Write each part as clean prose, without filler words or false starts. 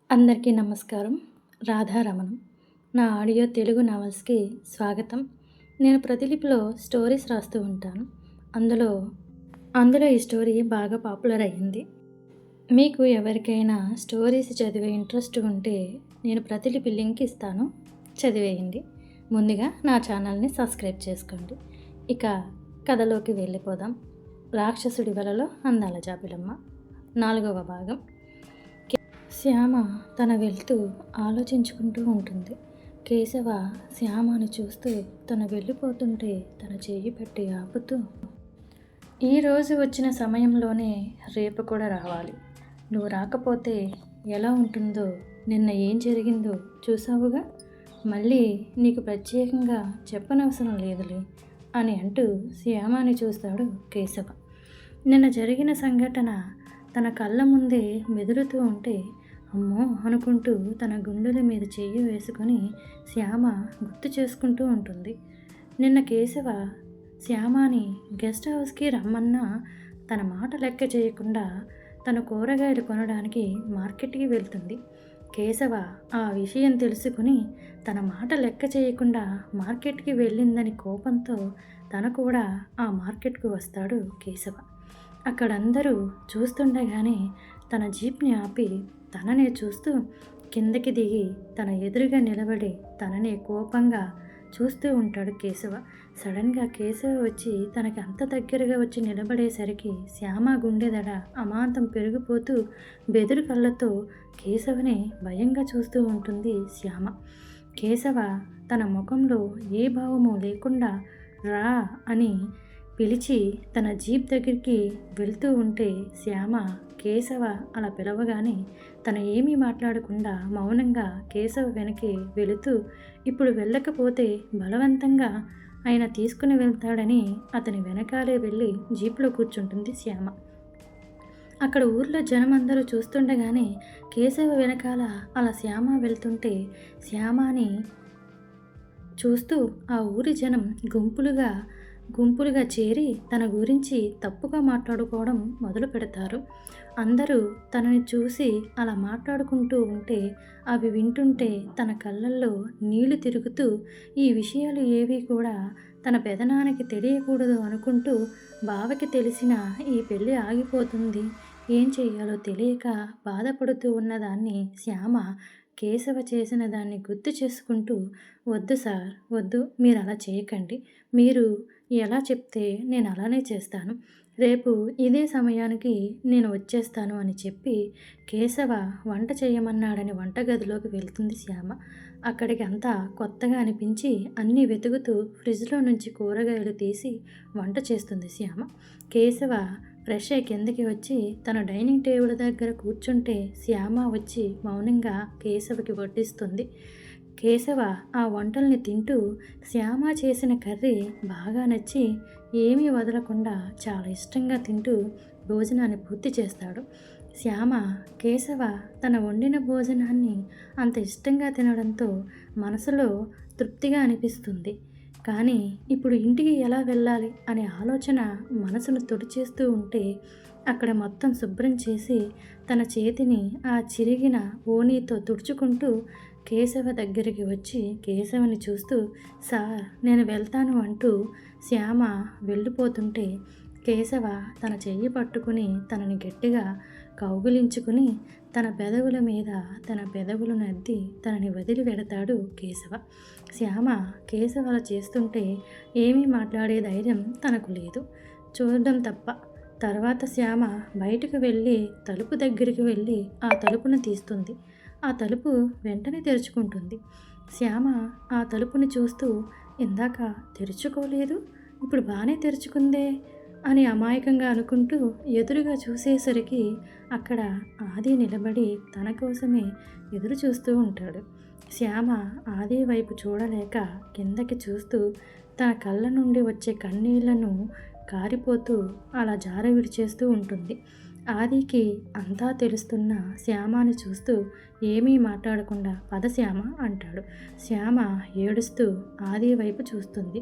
అందరికీ నమస్కారం. రాధారమణం. నా ఆడియో తెలుగు నావెల్స్‌కి స్వాగతం. నేను ప్రతిలిపిలో స్టోరీస్ రాస్తూ ఉంటాను. అందులో అందులో ఈ స్టోరీ బాగా పాపులర్ అయ్యింది. మీకు ఎవరికైనా స్టోరీస్ చదివే ఇంట్రెస్ట్ ఉంటే నేను ప్రతిలిపి లింక్ ఇస్తాను, చదివేయండి. ముందుగా నా ఛానల్‌ని సబ్స్క్రైబ్ చేసుకోండి. ఇక కథలోకి వెళ్ళిపోదాం. రాక్షసుడి వలలో అందాల జాబిలమ్మ 4వ భాగం. శ్యామ వెళ్తూ ఆలోచించుకుంటూ ఉంటుంది. కేశవ శ్యామను చూస్తూ తను వెళ్ళిపోతుంటే తన చెయ్యి పెట్టి ఆపుతూ, ఈరోజు వచ్చిన సమయంలోనే రేపు కూడా రావాలి. నువ్వు రాకపోతే ఎలా ఉంటుందో నిన్న ఏం జరిగిందో చూసావుగా. మళ్ళీ నీకు ప్రత్యేకంగా చెప్పనవసరం లేదులే అని అంటూ శ్యామని చూస్తాడు కేశవ. నిన్న జరిగిన సంఘటన తన కళ్ళ ముందే మెదులుతూ ఉంటే అమ్మో అనుకుంటూ తన గుండెల మీద చెయ్యి వేసుకొని శ్యామ గుర్తు చేసుకుంటూ ఉంటుంది. నిన్న కేశవ శ్యామని గెస్ట్ హౌస్కి రమ్మన్నా తన మాట లెక్క చేయకుండా తన కూరగాయలు కొనడానికి మార్కెట్కి వెళ్తుంది. కేశవ ఆ విషయం తెలుసుకుని తన మాట లెక్క చేయకుండా మార్కెట్కి వెళ్ళిందని కోపంతో తను కూడా ఆ మార్కెట్కు వస్తాడు కేశవ. అక్కడందరూ చూస్తుండగానే తన జీప్ని ఆపి తననే చూస్తూ కిందకి దిగి తన ఎదురుగా నిలబడి తననే కోపంగా చూస్తూ ఉంటాడు కేశవ. సడన్గా కేశవ వచ్చి తనకి అంత దగ్గరగా వచ్చి నిలబడేసరికి శ్యామ గుండెదడ అమాంతం పెరిగిపోతూ బెదురు కళ్ళతో కేశవని భయంగా చూస్తూ ఉంటుంది శ్యామ. కేశవ తన ముఖంలో ఏ భావము లేకుండా రా అని పిలిచి తన జీప్ దగ్గరికి వెళ్తూ ఉంటే శ్యామ కేశవ అలా పిలవగానే తను ఏమీ మాట్లాడకుండా మౌనంగా కేశవ వెనక్కి వెళుతూ ఇప్పుడు వెళ్ళకపోతే బలవంతంగా ఆయన తీసుకుని వెళ్తాడని అతని వెనకాలే వెళ్ళి జీప్లో కూర్చుంటుంది శ్యామ. అక్కడ ఊర్లో జనం అందరూ చూస్తుండగానే కేశవ వెనకాల అలా శ్యామ వెళ్తుంటే శ్యామని చూస్తూ ఆ ఊరి జనం గుంపులుగా చేరి తన గురించి తప్పుగా మాట్లాడుకోవడం మొదలు పెడతారు. అందరూ తనని చూసి అలా మాట్లాడుకుంటూ ఉంటే అవి వింటుంటే తన కళ్ళల్లో నీళ్లు తిరుగుతూ ఈ విషయాలు ఏవి కూడా తన పెదనానికి తెలియకూడదు అనుకుంటూ బావకి తెలిసిన ఈ పెళ్ళి ఆగిపోతుంది, ఏం చెయ్యాలో తెలియక బాధపడుతూ ఉన్నదాన్ని శ్యామ కేశవ చేసిన దాన్ని గుర్తు చేసుకుంటూ, వద్దు సార్ వద్దు, మీరు అలా చేయకండి, మీరు ఎలా చెప్తే నేను అలానే చేస్తాను, రేపు ఇదే సమయానికి నేను వచ్చేస్తాను అని చెప్పి కేశవ వంట చేయమన్నాడని వంటగదిలోకి వెళ్తుంది శ్యామ. అక్కడికి అంతా కొత్తగా అనిపించి అన్నీ వెతుకుతూ ఫ్రిడ్జ్లో నుంచి కూరగాయలు తీసి వంట చేస్తుంది శ్యామ. కేశవ ఫ్రెష్ అయ్యి కిందకి వచ్చి తన డైనింగ్ టేబుల్ దగ్గర కూర్చుంటే శ్యామ వచ్చి మౌనంగా కేశవకి వడ్డిస్తుంది. కేశవ ఆ వంటల్ని తింటూ శ్యామ చేసిన కర్రీ బాగా నచ్చి ఏమీ వదలకుండా చాలా ఇష్టంగా తింటూ భోజనాన్ని పూర్తి చేస్తాడు. శ్యామ కేశవ తన వండిన భోజనాన్ని అంత ఇష్టంగా తినడంతో మనసులో తృప్తిగా అనిపిస్తుంది. కానీ ఇప్పుడు ఇంటికి ఎలా వెళ్ళాలి అనే ఆలోచన మనసును తొడిచేస్తూ ఉంటే అక్కడ మొత్తం శుభ్రం చేసి తన చేతిని ఆ చిరిగిన ఓణీతో తుడుచుకుంటూ కేశవ దగ్గరికి వచ్చి కేశవని చూస్తూ, సార్ నేను వెళ్తాను అంటూ శ్యామ వెళ్ళిపోతుంటే కేశవ తన చెయ్యి పట్టుకుని తనని గట్టిగా కౌగిలించుకుని తన పెదవుల మీద తన పెదవులను అద్ది తనని వదిలి వెడతాడు కేశవ. శ్యామ కేశవల చేస్తుంటే ఏమీ మాట్లాడే ధైర్యం తనకు లేదు, చూడడం తప్ప. తర్వాత శ్యామ బయటకు వెళ్ళి తలుపు దగ్గరికి వెళ్ళి ఆ తలుపును తీస్తుంది. ఆ తలుపు వెంటనే తెరుచుకుంటుంది. శ్యామ ఆ తలుపుని చూస్తూ, ఇందాక తెరుచుకోలేదు, ఇప్పుడు బాగానే తెరుచుకుందే అని అమాయకంగా అనుకుంటూ ఎదురుగా చూసేసరికి అక్కడ ఆది నిలబడి తన కోసమే ఎదురు చూస్తూ ఉంటాడు. శ్యామ ఆది వైపు చూడలేక కిందకి చూస్తూ తన కళ్ళ నుండి వచ్చే కన్నీళ్లను కారిపోతూ అలా జార విడిచేస్తూ ఉంటుంది. ఆదికి అంతా తెలుస్తున్న శ్యామని చూస్తూ ఏమీ మాట్లాడకుండా పద శ్యామ అంటాడు. శ్యామ ఏడుస్తూ ఆది వైపు చూస్తుంది.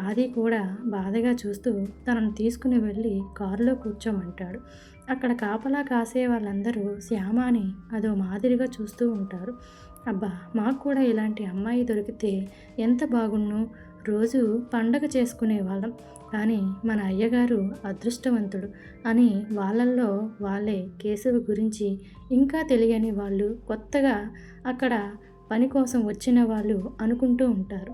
ఆది కూడా బాధగా చూస్తూ తనను తీసుకుని వెళ్ళి కారులో కూర్చోమంటాడు. అక్కడ కాపలా కాసే వాళ్ళందరూ శ్యామని అదో మాదిరిగా చూస్తూ ఉంటారు. అబ్బా! మాకు కూడా ఇలాంటి అమ్మాయి దొరికితే ఎంత బాగున్ను. రోజు పండగ చేసుకునేవాళ్ళం. కానీ మన అయ్యగారు అదృష్టవంతుడు అని వాళ్ళల్లో వాళ్ళే కేశవ గురించి ఇంకా తెలియని వాళ్ళు, కొత్తగా అక్కడ పని కోసం వచ్చిన వాళ్ళు అనుకుంటూ ఉంటారు.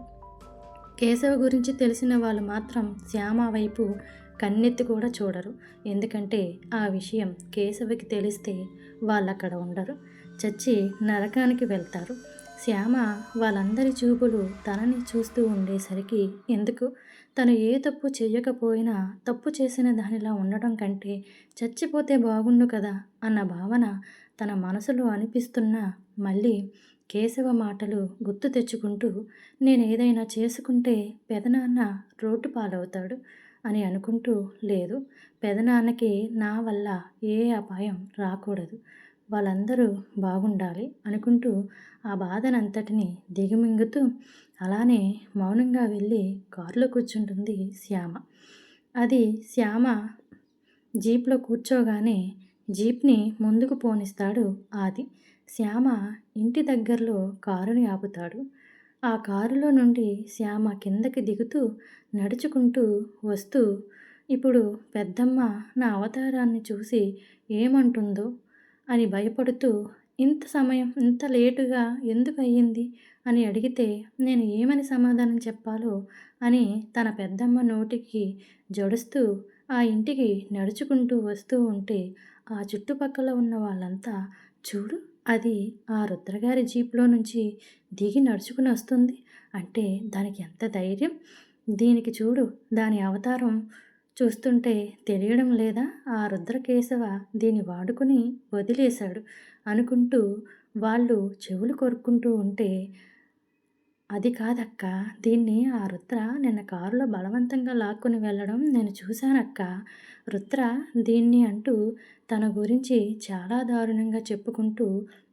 కేశవ గురించి తెలిసిన వాళ్ళు మాత్రం శ్యామ వైపు కన్నెత్తి కూడా చూడరు. ఎందుకంటే ఆ విషయం కేశవకి తెలిస్తే వాళ్ళక్కడ ఉండరు. చచ్చి నరకానికి వెళ్తారు. శ్యామ వాళ్ళందరి చూపులు తనని చూస్తూ ఉండేసరికి ఎందుకు తను ఏ తప్పు చెయ్యకపోయినా తప్పు చేసిన దానిలా ఉండడం కంటే చచ్చిపోతే బాగుండు కదా అన్న భావన తన మనసులో అనిపిస్తున్నా మళ్ళీ కేశవ మాటలు గుర్తు తెచ్చుకుంటూ నేనేదైనా చేసుకుంటే పెదనాన్న రోడ్డు పాలవుతాడు అని అనుకుంటూ లేదు, పెదనాన్నకి నా వల్ల ఏ అపాయం రాకూడదు, వాళ్ళందరూ బాగుండాలి అనుకుంటూ ఆ బాధనంతటిని దిగమింగుతూ అలానే మౌనంగా వెళ్ళి కారులో కూర్చుంటుంది శ్యామ. అది శ్యామ జీప్‌లో కూర్చోగానే జీప్‌ని ముందుకు పోనిస్తాడు ఆది. శ్యామ ఇంటి దగ్గరలో కారుని ఆపుతాడు. ఆ కారులో నుండి శ్యామ కిందకి దిగుతూ, నడుచుకుంటూ వస్తూ, ఇప్పుడు పెద్దమ్మ నా అవతారాన్ని చూసి ఏమంటుందో అని భయపడుతూ, ఇంత సమయం ఇంత లేటుగా ఎందుకయ్యింది అని అడిగితే నేను ఏమని సమాధానం చెప్పాలో అని తన పెద్దమ్మ నోటికి జడుస్తూ ఆ ఇంటికి నడుచుకుంటూ వస్తూ ఉంటే ఆ చుట్టుపక్కల ఉన్న వాళ్ళంతా చూడు, అది ఆ రుద్రగారి జీప్‌లో నుంచి దిగి నడుచుకుని వస్తుంది. అంటే దానికి ఎంత ధైర్యం! దీనికి చూడు దాని అవతారం చూస్తుంటే తెలియడం లేదా? ఆ రుద్రకేశవ దీన్ని వాడుకుని వదిలేశాడు అనుకుంటూ వాళ్ళు చెవులు కొరుక్కుంటూ ఉంటే అది కాదక్కా. దీన్ని ఆ రుద్ర నిన్న కారులో బలవంతంగా లాక్కొని వెళ్ళడం నేను చూశానక్కా. రుద్ర దీన్ని అంటూ తన గురించి చాలా దారుణంగా చెప్పుకుంటూ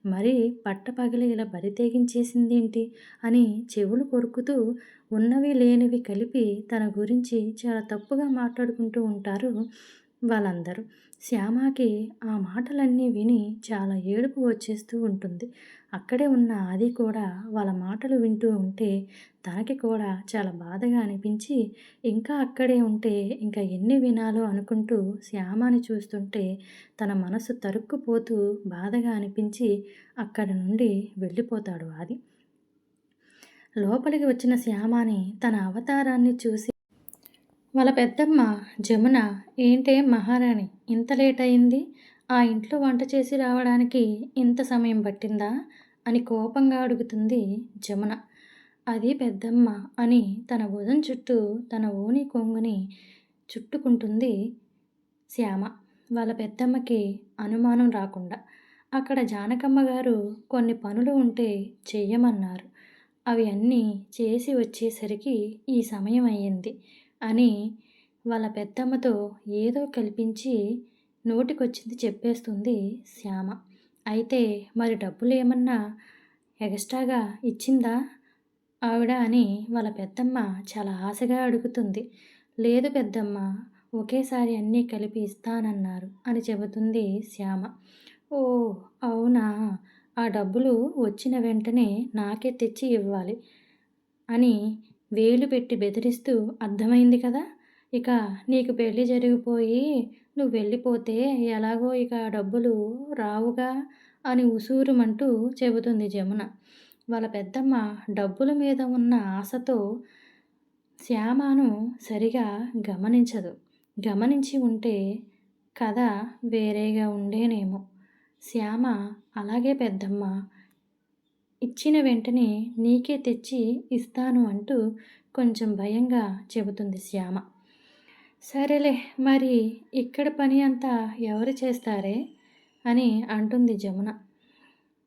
మరీ పట్టపగలే ఇలా బరి తెగించేసిందేంటి అని చెవులు కొరుకుతూ ఉన్నవి లేనివి కలిపి తన గురించి చాలా తప్పుగా మాట్లాడుకుంటూ ఉంటారు వాళ్ళందరూ. శ్యామకి ఆ మాటలన్నీ విని చాలా ఏడుపు వచ్చేస్తూ ఉంటుంది. అక్కడే ఉన్న ఆది కూడా వాళ్ళ మాటలు వింటూ ఉంటే తనకి కూడా చాలా బాధగా అనిపించి ఇంకా అక్కడే ఉంటే ఇంకా ఎన్ని వినాలో అనుకుంటూ శ్యామని చూస్తుంటే తన మనసు తరుక్కుపోతూ బాధగా అనిపించి అక్కడి నుండి వెళ్ళిపోతాడు ఆది. లోపలికి వచ్చిన శ్యామని తన అవతారాన్ని చూసి వాళ్ళ పెద్దమ్మ జమున, ఏంటే మహారాణి ఇంత లేట్ అయింది? ఆ ఇంట్లో వంట చేసి రావడానికి ఇంత సమయం పట్టిందా అని కోపంగా అడుగుతుంది జమున. అది పెద్దమ్మ అని తన భుజం చుట్టూ తన ఓని కొంగుని చుట్టుకుంటుంది శ్యామ. వాళ్ళ పెద్దమ్మకి అనుమానం రాకుండా. అక్కడ జానకమ్మ గారు కొన్ని పనులు ఉంటే చెయ్యమన్నారు. అవి అన్నీ చేసి వచ్చేసరికి ఈ సమయం అయ్యింది అని వాళ్ళ పెద్దమ్మతో ఏదో కల్పించి నోటికొచ్చింది చెప్పేస్తుంది శ్యామ. అయితే మరి డబ్బులేమన్నా ఎగస్ట్రాగా ఇచ్చిందా ఆవిడ అని వాళ్ళ పెద్దమ్మ చాలా ఆశగా అడుగుతుంది. లేదు పెద్దమ్మ, ఒకేసారి అన్నీ కలిపి ఇస్తానన్నారు అని చెబుతుంది శ్యామ. ఓహ్! అవునా! ఆ డబ్బులు వచ్చిన వెంటనే నాకే తెచ్చి ఇవ్వాలి అని వేలు పెట్టి బెదిరిస్తూ అర్థమైంది కదా! ఇక నీకు పెళ్లి జరిగిపోయి నువ్వు వెళ్ళిపోతే ఎలాగో ఇక డబ్బులు రావుగా అని ఉసూరుమంటూ చెబుతుంది జమున. వాళ్ళ పెద్దమ్మ డబ్బుల మీద ఉన్న ఆశతో శ్యామను సరిగా గమనించదు. గమనించి ఉంటే కథ వేరేగా ఉండేనేమో. శ్యామ అలాగే పెద్దమ్మ, ఇచ్చిన వెంటనే నీకే తెచ్చి ఇస్తాను అంటూ కొంచెం భయంగా చెబుతుంది శ్యామ. సరేలే మరి ఇక్కడ పని అంతా ఎవరు చేస్తారే అని అంటుంది జమున.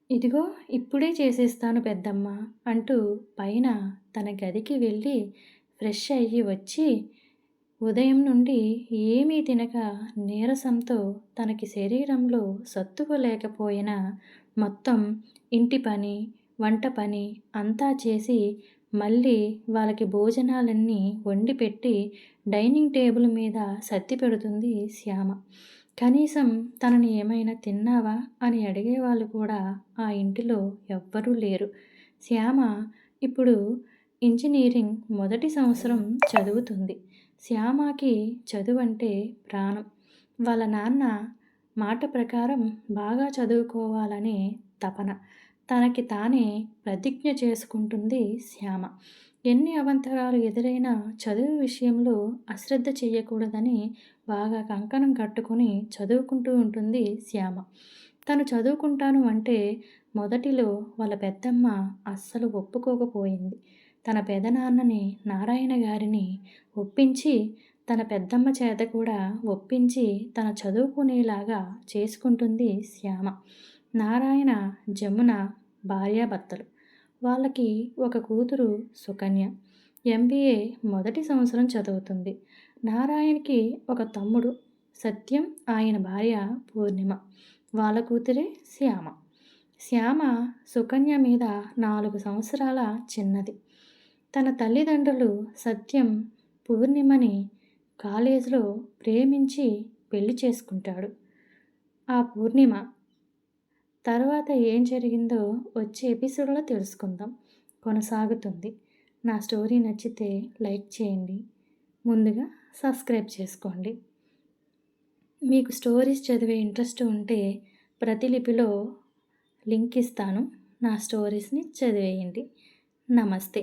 ఇదిగో ఇప్పుడే చేసేస్తాను పెద్దమ్మ అంటూ పైన తన గదికి వెళ్ళి ఫ్రెష్ అయ్యి వచ్చి ఉదయం నుండి ఏమీ తినక నీరసంతో తనకి శరీరంలో సత్తువ లేకపోయినా మొత్తం ఇంటి పని, వంట పని అంతా చేసి మళ్ళీ వాళ్ళకి భోజనాలన్నీ వండి పెట్టి డైనింగ్ టేబుల్ మీద సర్ది పెడుతుంది శ్యామ. కనీసం తనని ఏమైనా తిన్నావా అని అడిగేవాళ్ళు కూడా ఆ ఇంటిలో ఎవ్వరూ లేరు. శ్యామ ఇప్పుడు ఇంజినీరింగ్ మొదటి సంవత్సరం చదువుతుంది. శ్యామకి చదువంటే ప్రాణం. వాళ్ళ నాన్న మాట ప్రకారం బాగా చదువుకోవాలనే తపన. తనకి తానే ప్రతిజ్ఞ చేసుకుంటుంది శ్యామ. ఎన్ని అవాంతరాలు ఎదురైనా చదువు విషయంలో అశ్రద్ధ చెయ్యకూడదని బాగా కంకణం కట్టుకొని చదువుకుంటూ ఉంటుంది శ్యామ. తను చదువుకుంటాను అంటే మొదటిలో వాళ్ళ పెద్దమ్మ అస్సలు ఒప్పుకోకపోయింది. తన పెదనాన్నని నారాయణ గారిని ఒప్పించి, తన పెద్దమ్మ చేత కూడా ఒప్పించి తన చదువుకునేలాగా చేసుకుంటుంది శ్యామ. నారాయణ, జమున భార్యాభర్తలు. వాళ్ళకి ఒక కూతురు సుకన్య. ఎంబీఏ మొదటి సంవత్సరం చదువుతుంది. నారాయణకి ఒక తమ్ముడు సత్యం, ఆయన భార్య పూర్ణిమ. వాళ్ళ కూతురే శ్యామ. శ్యామ సుకన్య మీద 4 సంవత్సరాల చిన్నది. తన తల్లిదండ్రులు సత్యం పూర్ణిమని కాలేజీలో ప్రేమించి పెళ్లి చేసుకుంటాడు. ఆ పూర్ణిమ తర్వాత ఏం జరిగిందో వచ్చే ఎపిసోడ్‌లో తెలుసుకుందాం. కొనసాగుతుంది. నా స్టోరీ నచ్చితే లైక్ చేయండి. ముందుగా సబ్స్క్రైబ్ చేసుకోండి. మీకు స్టోరీస్ చదివే ఇంట్రెస్ట్ ఉంటే ప్రతిలిపిలో లింక్ ఇస్తాను. నా స్టోరీస్‌ని చదివేయండి. నమస్తే.